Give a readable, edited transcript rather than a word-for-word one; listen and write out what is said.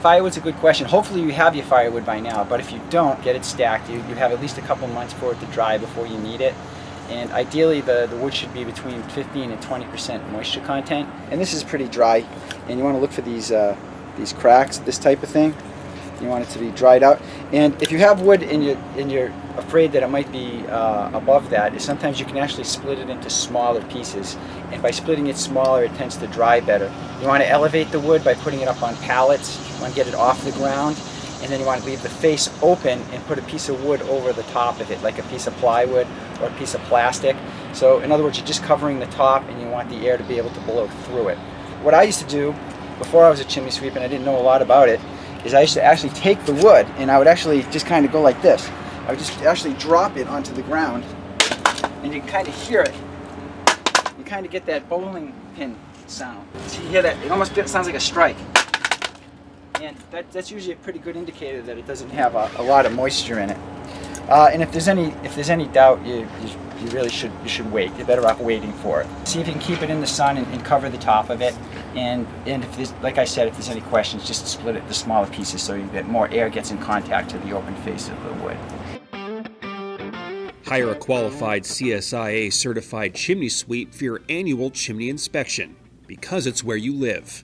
Firewood's a good question. Hopefully you have your firewood by now, but if you don't, get it stacked. You have at least a couple months for it to dry before you need it. And ideally the wood should be between 15 and 20% moisture content. And this is pretty dry, and you want to look for these cracks, this type of thing. You want it to be dried out. And if you have wood and you're afraid that it might be above that, sometimes you can actually split it into smaller pieces. And by splitting it smaller, it tends to dry better. You want to elevate the wood by putting it up on pallets. You want to get it off the ground. And then you want to leave the face open and put a piece of wood over the top of it, like a piece of plywood or a piece of plastic. So in other words, you're just covering the top and you want the air to be able to blow through it. What I used to do before I was a chimney sweep, and I didn't know a lot about it, is I used to actually take the wood and I would actually just kind of go like this. I would just actually drop it onto the ground, and you can kind of hear it. You kind of get that bowling pin sound. So you hear that? It almost sounds like a strike. And that's usually a pretty good indicator that it doesn't have a lot of moisture in it. And if there's any doubt, you really should wait. You're better off waiting for it. See if you can keep it in the sun and cover the top of it. And if there's, like I said, if there's any questions, just split it into smaller pieces so that more air gets in contact to the open face of the wood. Hire a qualified CSIA Certified Chimney Sweep for your annual chimney inspection, because it's where you live.